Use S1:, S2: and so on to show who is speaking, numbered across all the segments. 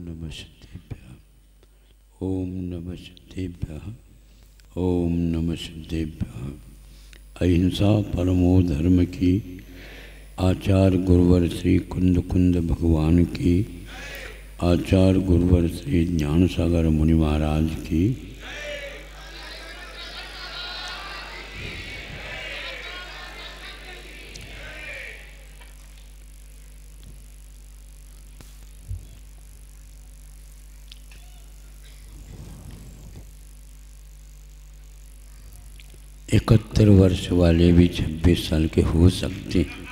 S1: नमः सिद्धेभ्यः। ओम नमः सिद्धेभ्यः। ओम नमः सिद्धेभ्यः। अहिंसा परमो धर्म की आचार्य गुरुवर श्री कुंद कुंद भगवान की, आचार्य गुरुवर श्री ज्ञान सागर मुनि महाराज की, इकहत्तर वर्ष वाले भी 26 साल के हो सकते हैं।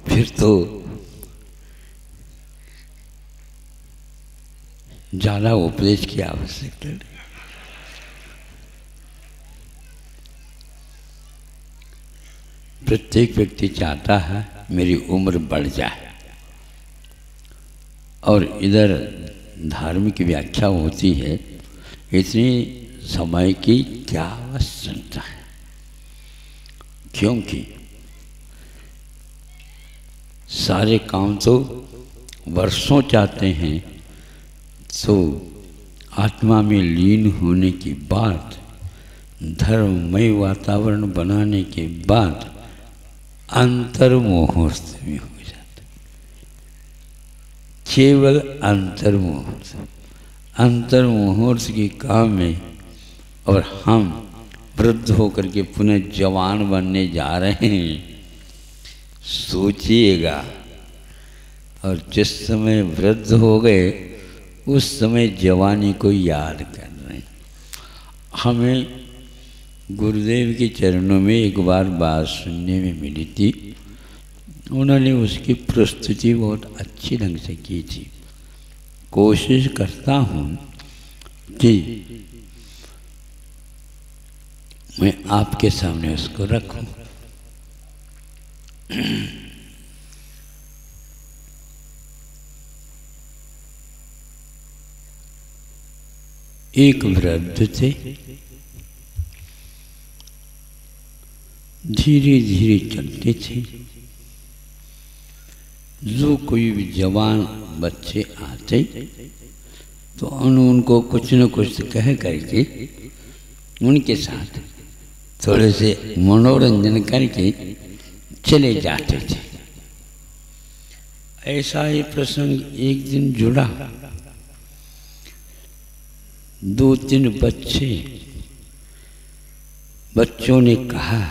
S1: फिर तो ज़्यादा उपदेश की आवश्यकता नहीं। प्रत्येक व्यक्ति चाहता है मेरी उम्र बढ़ जाए, और इधर धार्मिक व्याख्या होती है इतनी समय की क्या आवश्यकता है, क्योंकि सारे काम तो वर्षों चाहते हैं, तो आत्मा में लीन होने के बाद, धर्ममय वातावरण बनाने के बाद अंतर्मुहूर्त में हो जाता, केवल अंतर्मुहूर्त, अंतर्मुहूर्त के काम में। और हम वृद्ध होकर के पुनः जवान बनने जा रहे हैं, सोचिएगा। और जिस समय वृद्ध हो गए उस समय जवानी को याद कर रहे हैं। हमें गुरुदेव के चरणों में एक बार बात सुनने में मिली थी, उन्होंने उसकी प्रस्तुति बहुत अच्छी ढंग से की थी। कोशिश करता हूँ कि मैं आपके सामने उसको रखूं। एक वृद्ध थे, धीरे धीरे चलते थे। जो कोई भी जवान बच्चे आते तो उनको कुछ न कुछ कह करके उनके साथ थोड़े से मनोरंजन करके चले जाते थे। ऐसा ही प्रसंग एक दिन जुड़ा। 2-3 बच्चों ने कहा,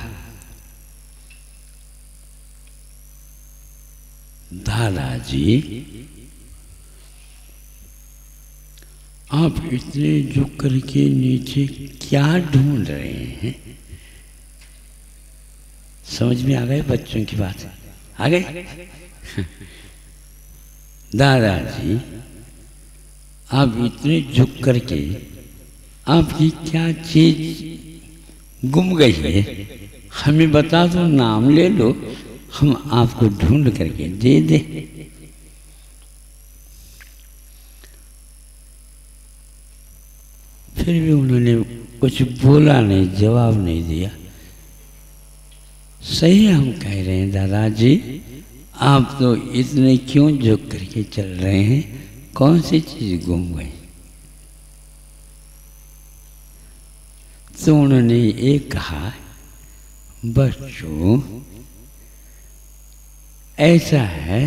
S1: दादाजी आप इतने झुक करके नीचे क्या ढूंढ रहे हैं? समझ में आ गए बच्चों की बात? आ गए? दादाजी आप इतने झुक करके आपकी क्या चीज गुम गई है, हमें बता दो, नाम ले लो, हम आपको ढूंढ करके दे दे। फिर भी उन्होंने कुछ बोला नहीं, जवाब नहीं दिया। सही हम कह रहे हैं दादाजी, आप तो इतने क्यों झुक करके चल रहे हैं, कौन सी चीज गुम गई? तो उन्होंने ये कहा, बच्चों ऐसा है,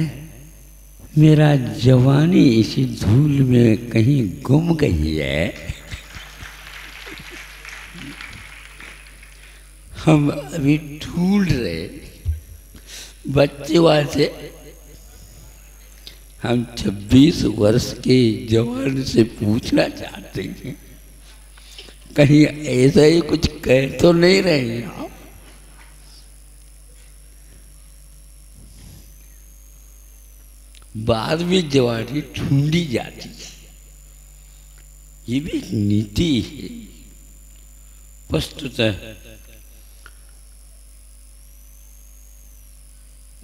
S1: मेरा जवानी इसी धूल में कहीं गुम गई है। हम अभी ढूंढ रहे। बच्चे वाले हम 26 वर्ष के जवान से पूछना चाहते हैं, कहीं ऐसा ही कुछ कह तो नहीं रहे हैं आप? बाद में जवानी ढूंढी जाती है, ये भी एक नीति है। वस्तुतः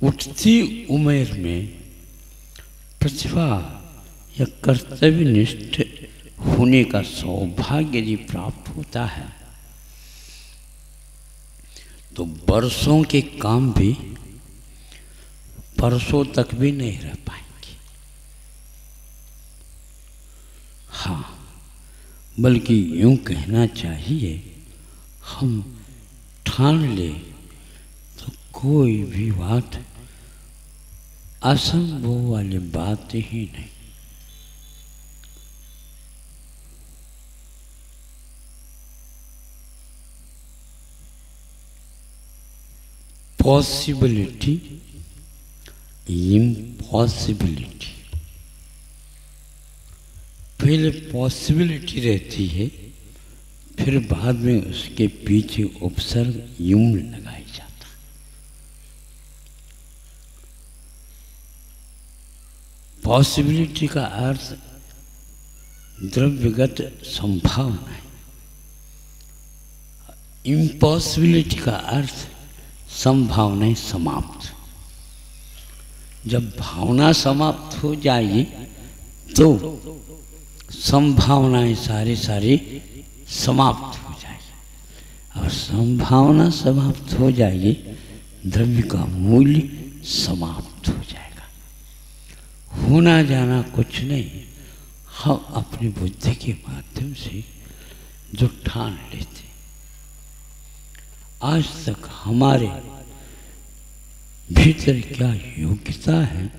S1: उठती उम्र में प्रतिभा या कर्तव्यनिष्ठ होने का सौभाग्य यदि प्राप्त होता है तो बरसों के काम भी परसों तक भी नहीं रह पाएंगे। हाँ, बल्कि यूं कहना चाहिए, हम ठान ले तो कोई भी बात असंभव वाली बात ही नहीं। Possibility, impossibility. पहले पॉसिबिलिटी रहती है, फिर बाद में उसके पीछे उपसर्ग यूं लगाया जाता। पॉसिबिलिटी का अर्थ द्रव्यगत संभावना है, इम्पॉसिबिलिटी का अर्थ संभावनाएं समाप्त। जब भावना समाप्त हो जाएगी तो संभावनाएं सारी समाप्त हो जाएगी, और संभावना समाप्त हो जाएगी, द्रव्य का मूल्य समाप्त हो जाएगा। होना जाना कुछ नहीं, हम अपनी बुद्धि के माध्यम से जो ठान लेते। आज तक हमारे भीतर क्या योग्यता है,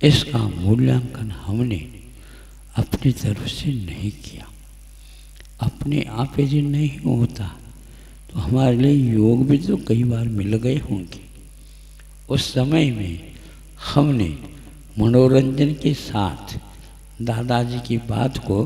S1: इसका मूल्यांकन हमने अपनी तरफ से नहीं किया। अपने आप यदि नहीं होता तो हमारे लिए योग भी तो कई बार मिल गए होंगे। उस समय में हमने मनोरंजन के साथ दादाजी की बात को